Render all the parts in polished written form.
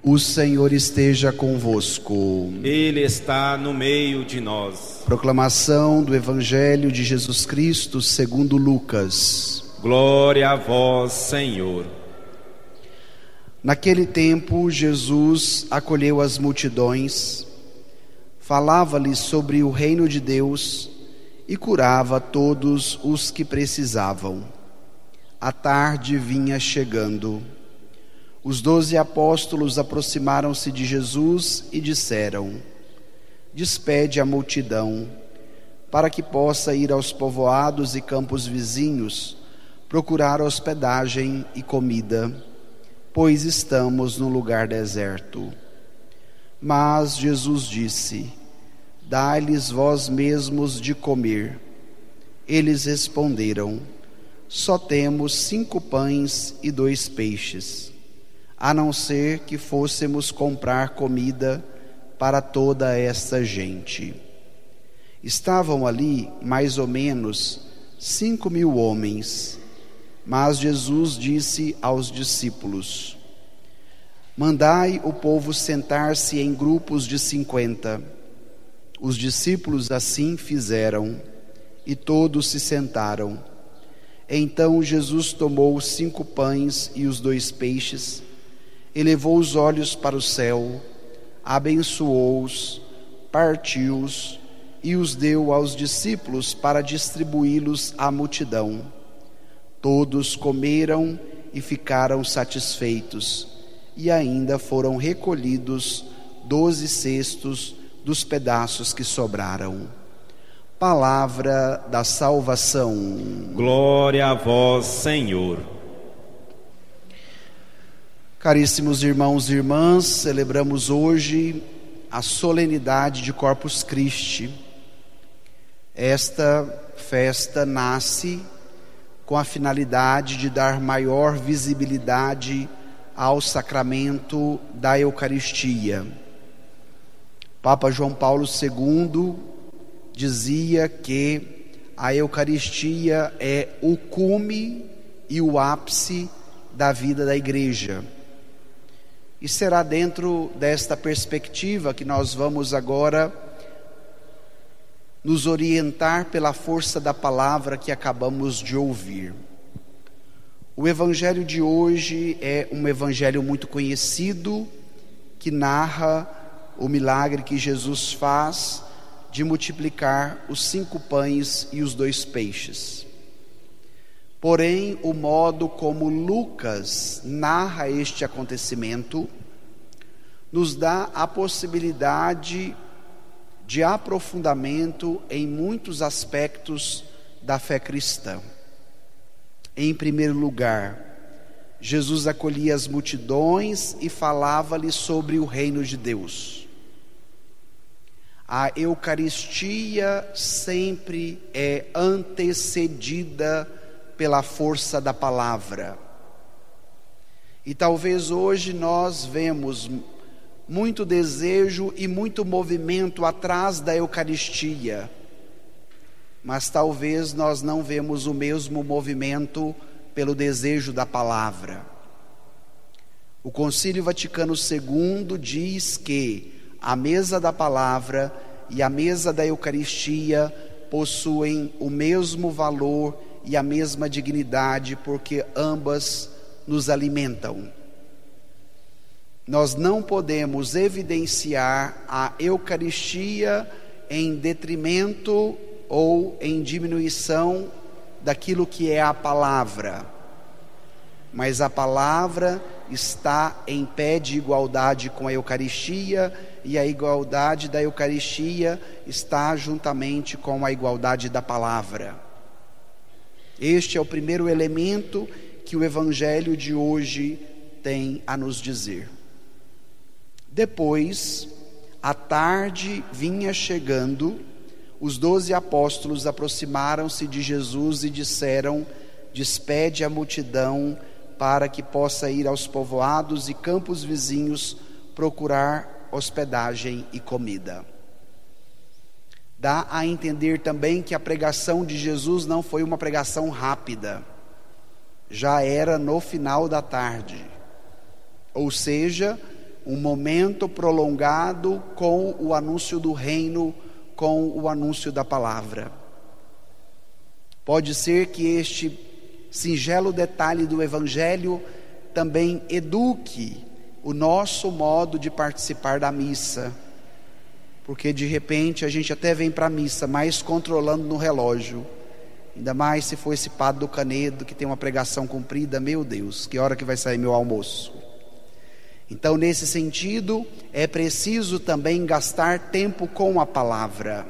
O Senhor esteja convosco. Ele está no meio de nós. Proclamação do Evangelho de Jesus Cristo segundo Lucas. Glória a vós, Senhor. Naquele tempo, Jesus acolheu as multidões, falava-lhes sobre o reino de Deus e curava todos os que precisavam. A tarde vinha chegando. Os 12 apóstolos aproximaram-se de Jesus e disseram: Despede a multidão, para que possa ir aos povoados e campos vizinhos, procurar hospedagem e comida, pois estamos num lugar deserto. Mas Jesus disse: Dai-lhes vós mesmos de comer. Eles responderam: Só temos 5 pães e 2 peixes. A não ser que fôssemos comprar comida para toda esta gente. Estavam ali mais ou menos 5.000 homens. Mas Jesus disse aos discípulos: Mandai o povo sentar-se em grupos de 50. Os discípulos assim fizeram, e todos se sentaram. Então Jesus tomou os 5 pães e os 2 peixes, elevou os olhos para o céu, abençoou-os, partiu-os e os deu aos discípulos para distribuí-los à multidão. Todos comeram e ficaram satisfeitos, e ainda foram recolhidos 12 cestos dos pedaços que sobraram. Palavra da salvação. Glória a vós, Senhor. Caríssimos irmãos e irmãs, celebramos hoje a solenidade de Corpus Christi. Esta festa nasce com a finalidade de dar maior visibilidade ao sacramento da Eucaristia. Papa João Paulo II dizia que a Eucaristia é o cume e o ápice da vida da Igreja. E será dentro desta perspectiva que nós vamos agora nos orientar pela força da palavra que acabamos de ouvir. O evangelho de hoje é um evangelho muito conhecido, que narra o milagre que Jesus faz de multiplicar os 5 pães e os 2 peixes. Porém, o modo como Lucas narra este acontecimento nos dá a possibilidade de aprofundamento em muitos aspectos da fé cristã. Em primeiro lugar, Jesus acolhia as multidões e falava-lhes sobre o reino de Deus. A Eucaristia sempre é antecedida pela força da palavra. E talvez hoje nós vemos muito desejo e muito movimento atrás da Eucaristia, mas talvez nós não vemos o mesmo movimento pelo desejo da palavra. O Concílio Vaticano II diz que a mesa da palavra e a mesa da Eucaristia possuem o mesmo valor e a mesma dignidade, porque ambas nos alimentam. Nós não podemos evidenciar a Eucaristia em detrimento ou em diminuição daquilo que é a palavra, mas a palavra está em pé de igualdade com a Eucaristia, e a igualdade da Eucaristia está juntamente com a igualdade da palavra. Este é o primeiro elemento que o Evangelho de hoje tem a nos dizer. Depois, a tarde vinha chegando, os 12 apóstolos aproximaram-se de Jesus e disseram: Despede a multidão para que possa ir aos povoados e campos vizinhos procurar hospedagem e comida. Dá a entender também que a pregação de Jesus não foi uma pregação rápida. Já era no final da tarde. Ou seja, um momento prolongado com o anúncio do reino, com o anúncio da palavra. Pode ser que este singelo detalhe do Evangelho também eduque o nosso modo de participar da missa, porque de repente a gente até vem para a missa mais controlando no relógio, ainda mais se for esse padre do Canedo que tem uma pregação comprida. Meu Deus, que hora que vai sair meu almoço? Então, nesse sentido, é preciso também gastar tempo com a palavra.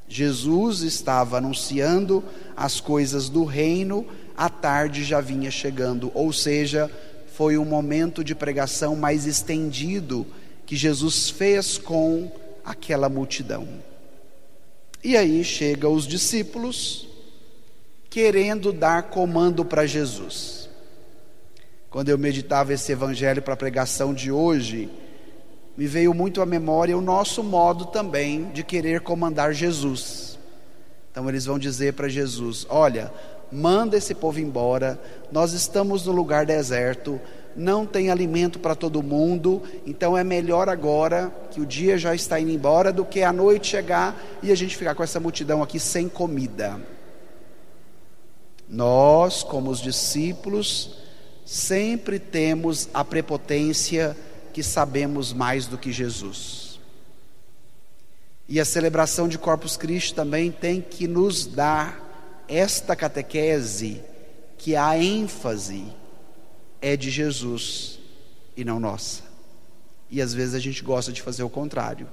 Jesus estava anunciando as coisas do reino, a tarde já vinha chegando, ou seja, foi um momento de pregação mais estendido que Jesus fez com aquela multidão. E aí chegam os discípulos querendo dar comando para Jesus. Quando eu meditava esse evangelho para a pregação de hoje, me veio muito à memória o nosso modo também de querer comandar Jesus. Então eles vão dizer para Jesus: olha, manda esse povo embora, nós estamos no lugar deserto, não tem alimento para todo mundo, então é melhor agora que o dia já está indo embora do que a noite chegar e a gente ficar com essa multidão aqui sem comida. Nós, como os discípulos, sempre temos a prepotência que sabemos mais do que Jesus. E a celebração de Corpus Christi também tem que nos dar esta catequese, que a ênfase é de Jesus e não nossa. E às vezes a gente gosta de fazer o contrário,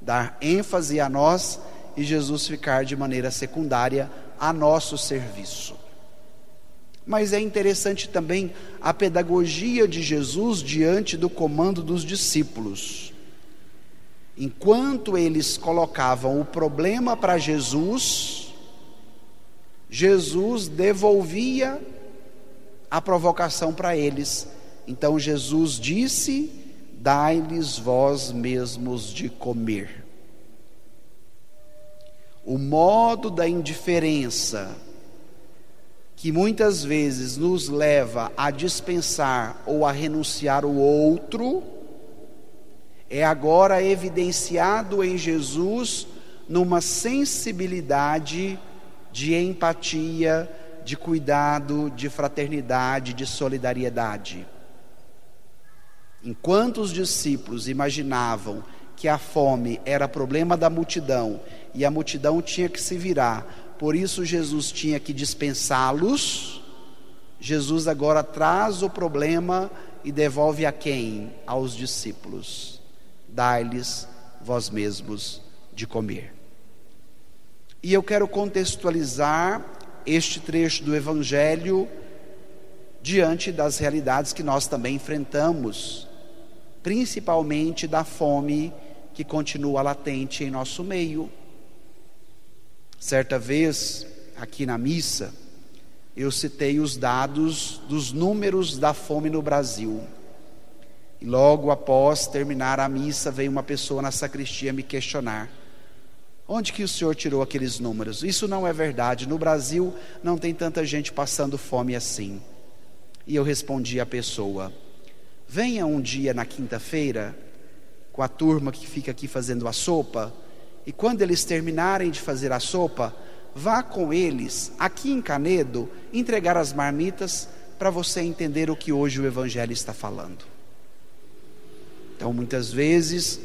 dar ênfase a nós e Jesus ficar de maneira secundária a nosso serviço. Mas é interessante também a pedagogia de Jesus diante do comando dos discípulos. Enquanto eles colocavam o problema para Jesus, Jesus devolvia a provocação para eles. Então Jesus disse: dai-lhes vós mesmos de comer. O modo da indiferença, que muitas vezes nos leva a dispensar ou a renunciar o outro, é agora evidenciado em Jesus numa sensibilidade de empatia, de cuidado, de fraternidade, de solidariedade. Enquanto os discípulos imaginavam que a fome era problema da multidão e a multidão tinha que se virar, por isso Jesus tinha que dispensá-los, Jesus agora traz o problema e devolve a quem? Aos discípulos: dai-lhes vós mesmos de comer. E eu quero contextualizar este trecho do Evangelho diante das realidades que nós também enfrentamos, principalmente da fome que continua latente em nosso meio. Certa vez, aqui na missa, eu citei os dados dos números da fome no Brasil. E logo após terminar a missa, veio uma pessoa na sacristia me questionar: onde que o senhor tirou aqueles números? Isso não é verdade, no Brasil não tem tanta gente passando fome assim. E eu respondi à pessoa: venha um dia na quinta-feira com a turma que fica aqui fazendo a sopa, e quando eles terminarem de fazer a sopa, vá com eles aqui em Canedo entregar as marmitas para você entender o que hoje o Evangelho está falando. Então, muitas vezes,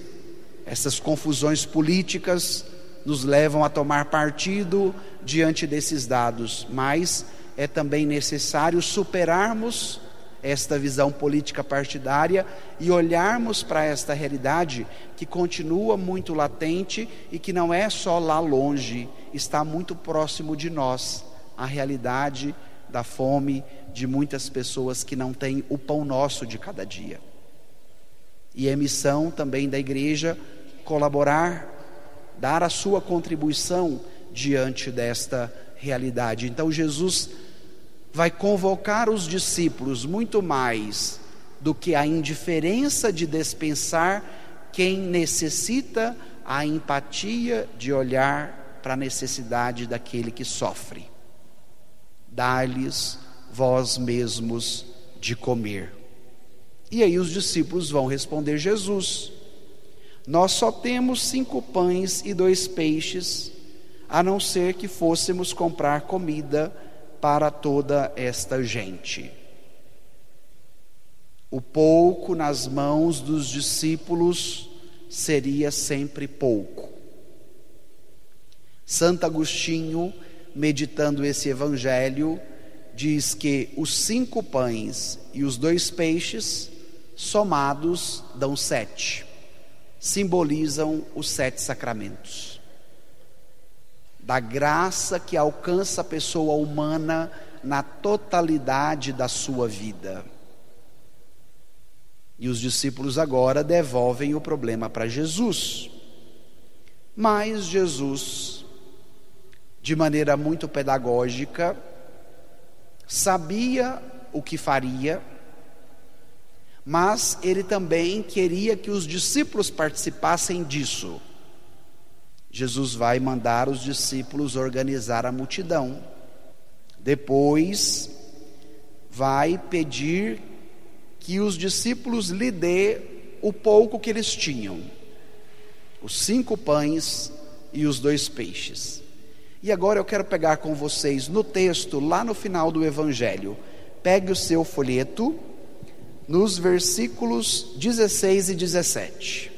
essas confusões políticas nos levam a tomar partido diante desses dados, mas é também necessário superarmos esta visão política partidária e olharmos para esta realidade que continua muito latente e que não é só lá longe, está muito próximo de nós, a realidade da fome de muitas pessoas que não têm o pão nosso de cada dia. E é missão também da igreja colaborar, dar a sua contribuição diante desta realidade. Então Jesus vai convocar os discípulos muito mais do que a indiferença de dispensar quem necessita, a empatia de olhar para a necessidade daquele que sofre. Dai-lhes vós mesmos de comer. E aí os discípulos vão responder Jesus: nós só temos 5 pães e 2 peixes, a não ser que fôssemos comprar comida para toda esta gente. O pouco nas mãos dos discípulos seria sempre pouco. Santo Agostinho, meditando esse evangelho, diz que os 5 pães e os 2 peixes somados dão 7, simbolizam os 7 sacramentos, da graça que alcança a pessoa humana na totalidade da sua vida. E os discípulos agora devolvem o problema para Jesus. Mas Jesus, de maneira muito pedagógica, sabia o que faria, mas ele também queria que os discípulos participassem disso. Jesus vai mandar os discípulos organizar a multidão. Depois vai pedir que os discípulos lhe dê o pouco que eles tinham, os 5 pães e os 2 peixes. E agora eu quero pegar com vocês no texto, lá no final do Evangelho. Pegue o seu folheto, nos versículos 16 e 17.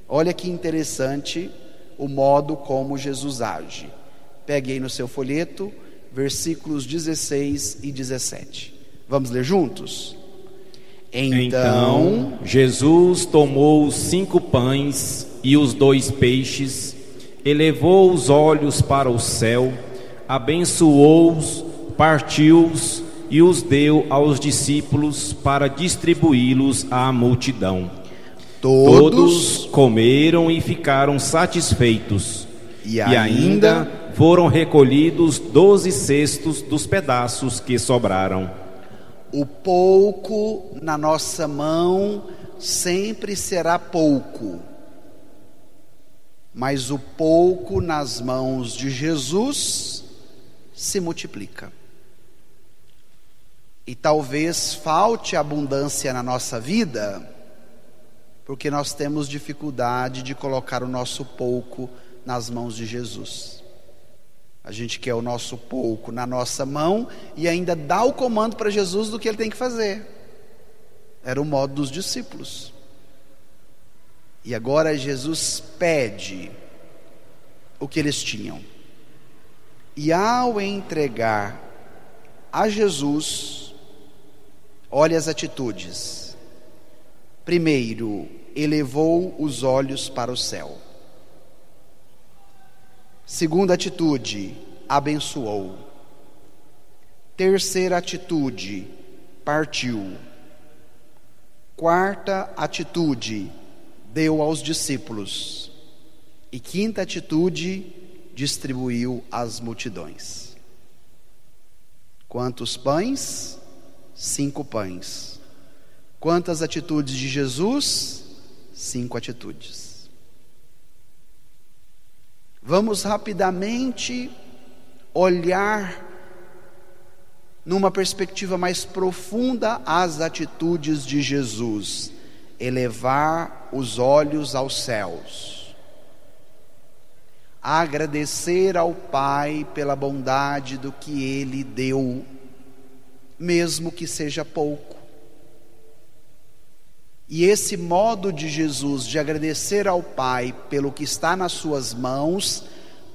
Olha que interessante o modo como Jesus age. Pegue aí no seu folheto, versículos 16 e 17. Vamos ler juntos? Então Jesus tomou os 5 pães e os 2 peixes, elevou os olhos para o céu, abençoou-os, partiu-os e os deu aos discípulos para distribuí-los à multidão. Todos comeram e ficaram satisfeitos, e ainda foram recolhidos 12 cestos dos pedaços que sobraram. O pouco na nossa mão sempre será pouco, mas o pouco nas mãos de Jesus se multiplica. E talvez falte abundância na nossa vida, porque nós temos dificuldade de colocar o nosso pouco nas mãos de Jesus. A gente quer o nosso pouco na nossa mão e ainda dá o comando para Jesus do que ele tem que fazer. Era o modo dos discípulos. E agora Jesus pede o que eles tinham. E ao entregar a Jesus, olha as atitudes. Primeiro, elevou os olhos para o céu. Segunda atitude, abençoou. Terceira atitude, partiu. Quarta atitude, deu aos discípulos. E quinta atitude, distribuiu às multidões. Quantos pães? 5 pães. Quantas atitudes de Jesus? 5 atitudes. Vamos rapidamente olhar numa perspectiva mais profunda as atitudes de Jesus. Elevar os olhos aos céus. Agradecer ao Pai pela bondade do que Ele deu, mesmo que seja pouco. E esse modo de Jesus de agradecer ao Pai pelo que está nas suas mãos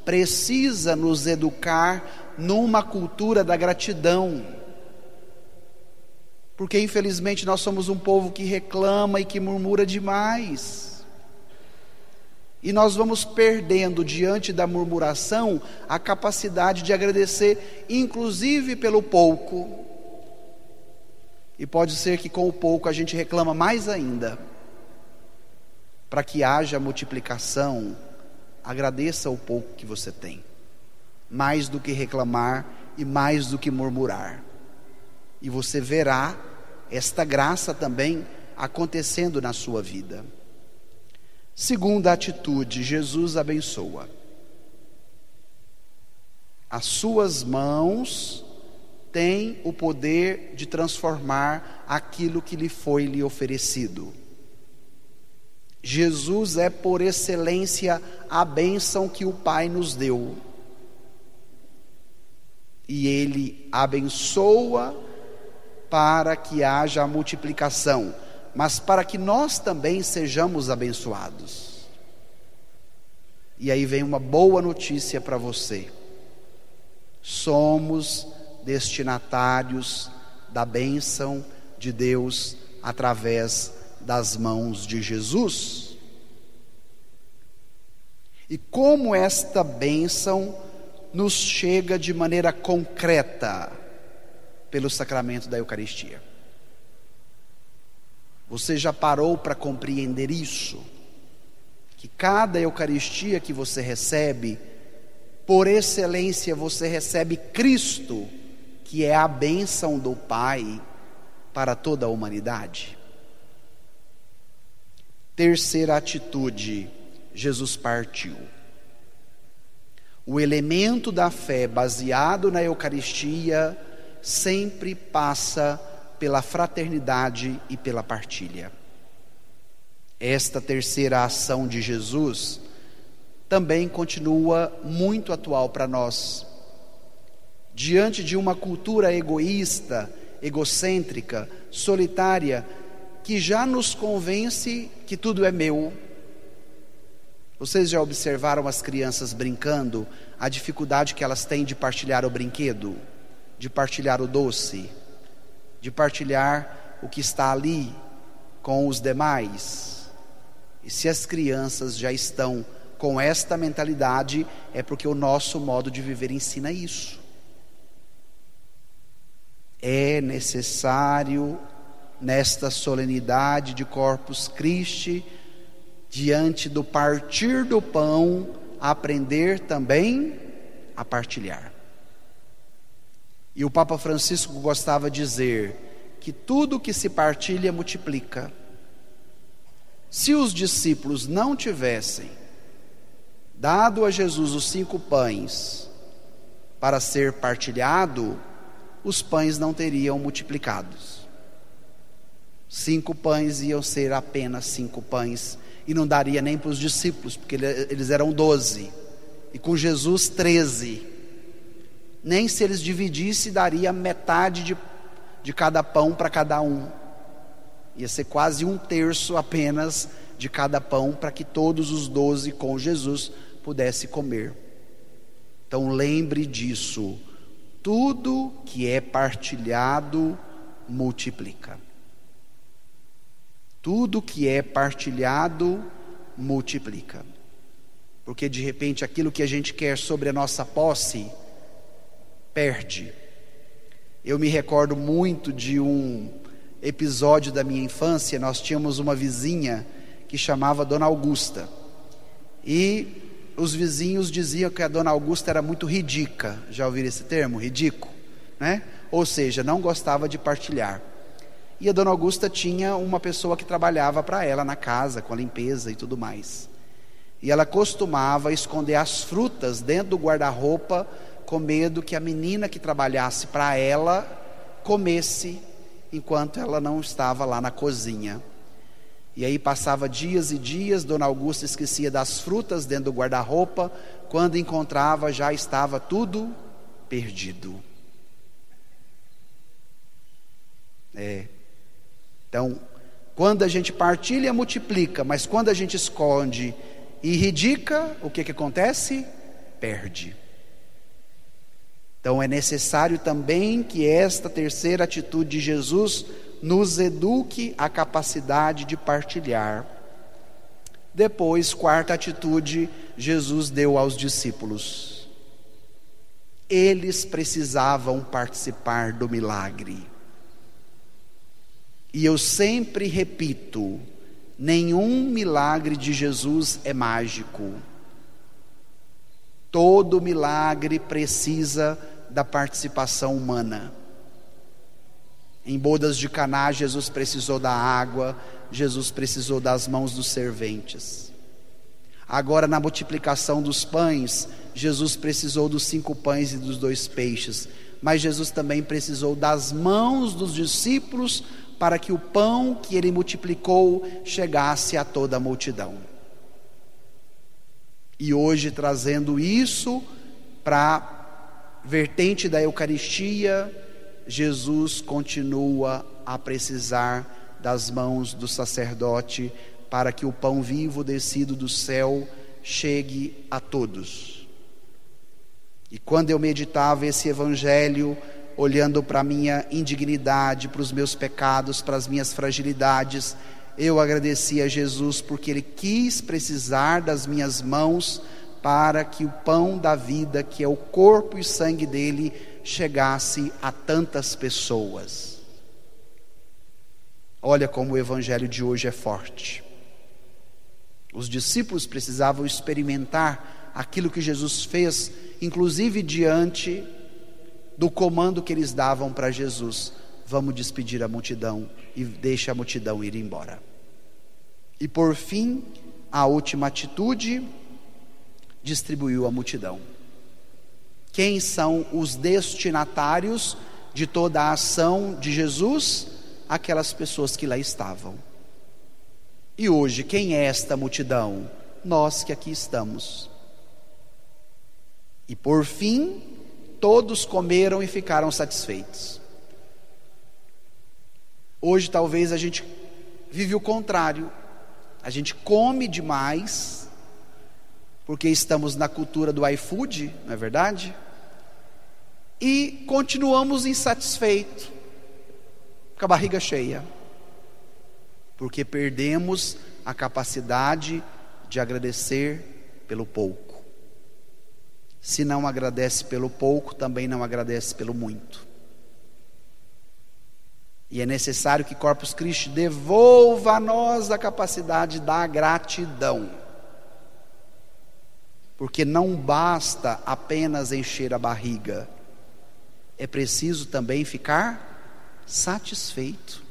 precisa nos educar numa cultura da gratidão, porque infelizmente nós somos um povo que reclama e que murmura demais, e nós vamos perdendo diante da murmuração a capacidade de agradecer, inclusive pelo pouco. E pode ser que com o pouco a gente reclama mais ainda. Para que haja multiplicação, agradeça o pouco que você tem, mais do que reclamar e mais do que murmurar. E você verá esta graça também acontecendo na sua vida. Segunda atitude, Jesus abençoa. As suas mãos tem o poder de transformar aquilo que lhe oferecido. Jesus é por excelência a bênção que o Pai nos deu. E Ele abençoa para que haja a multiplicação, mas para que nós também sejamos abençoados. E aí vem uma boa notícia para você. Somos destinatários da bênção de Deus através das mãos de Jesus. E como esta bênção nos chega de maneira concreta pelo sacramento da Eucaristia? Você já parou para compreender isso? Que cada Eucaristia que você recebe, por excelência você recebe Cristo, que é a bênção do Pai para toda a humanidade. Terceira atitude, Jesus partiu. O elemento da fé baseado na Eucaristia sempre passa pela fraternidade e pela partilha. Esta terceira ação de Jesus também continua muito atual para nós. Diante de uma cultura egoísta, egocêntrica, solitária, que já nos convence que tudo é meu. Vocês já observaram as crianças brincando, a dificuldade que elas têm de partilhar o brinquedo, de partilhar o doce, de partilhar o que está ali com os demais? E se as crianças já estão com esta mentalidade, é porque o nosso modo de viver ensina isso. É necessário, nesta solenidade de Corpus Christi, diante do partir do pão, aprender também a partilhar. E o Papa Francisco gostava de dizer que tudo que se partilha multiplica. Se os discípulos não tivessem dado a Jesus os 5 pães para ser partilhado, os pães não teriam multiplicados. 5 pães iam ser apenas 5 pães, e não daria nem para os discípulos, porque eles eram 12, e com Jesus 13. Nem se eles dividissem, daria metade de cada pão para cada um. Ia ser quase 1/3 apenas de cada pão, para que todos os 12 com Jesus pudessem comer. Então lembre disso: tudo que é partilhado multiplica. Tudo que é partilhado multiplica. Porque de repente aquilo que a gente quer sobre a nossa posse perde. Eu me recordo muito de um episódio da minha infância. Nós tínhamos uma vizinha que chamava Dona Augusta, e os vizinhos diziam que a Dona Augusta era muito ridica. Já ouviram esse termo? Ridículo, né? Ou seja, não gostava de partilhar. E a Dona Augusta tinha uma pessoa que trabalhava para ela na casa, com a limpeza e tudo mais. E ela costumava esconder as frutas dentro do guarda-roupa, com medo que a menina que trabalhasse para ela comesse enquanto ela não estava lá na cozinha. E aí passava dias e dias, Dona Augusta esquecia das frutas dentro do guarda-roupa. Quando encontrava, já estava tudo perdido. Então, quando a gente partilha, multiplica, mas quando a gente esconde e ridica, o que acontece? Perde. Então é necessário também que esta terceira atitude de Jesus nos eduque a capacidade de partilhar. Depois, quarta atitude, Jesus deu aos discípulos. Eles precisavam participar do milagre. E eu sempre repito, nenhum milagre de Jesus é mágico. Todo milagre precisa da participação humana. Em bodas de Caná, Jesus precisou da água, Jesus precisou das mãos dos serventes. Agora, na multiplicação dos pães, Jesus precisou dos 5 pães e dos 2 peixes. mas Jesus também precisou das mãos dos discípulos para que o pão que ele multiplicou chegasse a toda a multidão. E hoje, trazendo isso para a vertente da Eucaristia, Jesus continua a precisar das mãos do sacerdote para que o pão vivo descido do céu chegue a todos. E quando eu meditava esse evangelho, olhando para a minha indignidade, para os meus pecados, para as minhas fragilidades, eu agradeci a Jesus porque Ele quis precisar das minhas mãos para que o pão da vida, que é o corpo e sangue dele, chegasse a tantas pessoas. Olha como o evangelho de hoje é forte. Os discípulos precisavam experimentar aquilo que Jesus fez, inclusive diante do comando que eles davam para Jesus: vamos despedir a multidão e deixa a multidão ir embora. E por fim, a última atitude, distribuiu a multidão. Quem são os destinatários de toda a ação de Jesus? Aquelas pessoas que lá estavam. E hoje, quem é esta multidão? Nós que aqui estamos. E por fim, todos comeram e ficaram satisfeitos. Hoje talvez a gente vive o contrário. A gente come demais, porque estamos na cultura do iFood, não é verdade? E continuamos insatisfeitos, com a barriga cheia, porque perdemos a capacidade de agradecer pelo pouco. Se não agradece pelo pouco, também não agradece pelo muito. E é necessário que Corpus Christi devolva a nós a capacidade da gratidão. Porque não basta apenas encher a barriga, é preciso também ficar satisfeito.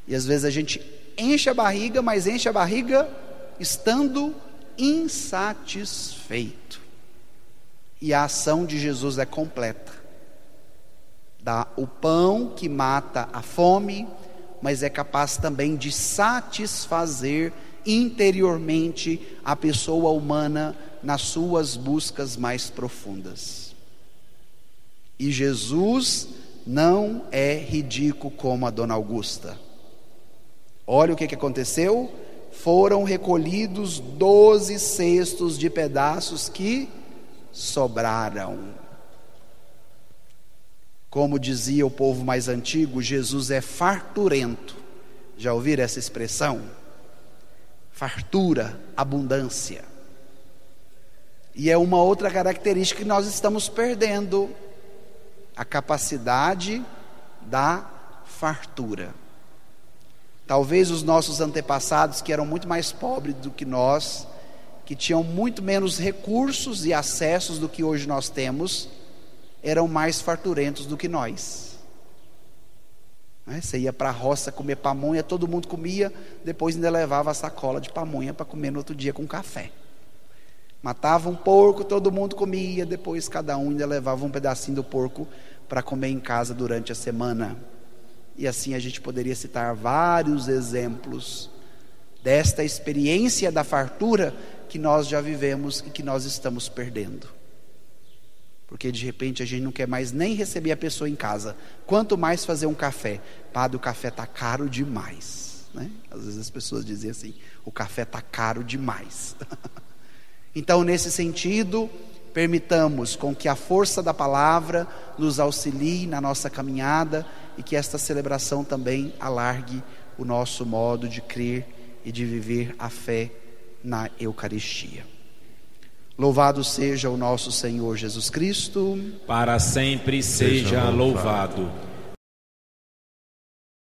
E às vezes a gente enche a barriga, mas enche a barriga estando insatisfeito. E a ação de Jesus é completa. Dá o pão que mata a fome, mas é capaz também de satisfazer interiormente a pessoa humana nas suas buscas mais profundas. E Jesus não é ridículo como a Dona Augusta. Olha o que aconteceu. Foram recolhidos 12 cestos de pedaços que sobraram. Como dizia o povo mais antigo, Jesus é farturento. Já ouviram essa expressão? Fartura, abundância. E é uma outra característica que nós estamos perdendo: a capacidade da fartura. Talvez os nossos antepassados, que eram muito mais pobres do que nós, que tinham muito menos recursos e acessos do que hoje nós temos, eram mais farturentos do que nós. Você ia para a roça comer pamonha, todo mundo comia, depois ainda levava a sacola de pamonha para comer no outro dia com café. Matava um porco, todo mundo comia, depois cada um ainda levava um pedacinho do porco para comer em casa durante a semana. E assim a gente poderia citar vários exemplos desta experiência da fartura que nós já vivemos e que nós estamos perdendo. Porque de repente a gente não quer mais nem receber a pessoa em casa, quanto mais fazer um café. Padre, o café está caro demais, né? Às vezes as pessoas dizem assim: o café está caro demais. Então, nesse sentido, permitamos com que a força da palavra nos auxilie na nossa caminhada e que esta celebração também alargue o nosso modo de crer e de viver a fé na Eucaristia. Louvado seja o nosso Senhor Jesus Cristo. Para sempre seja louvado.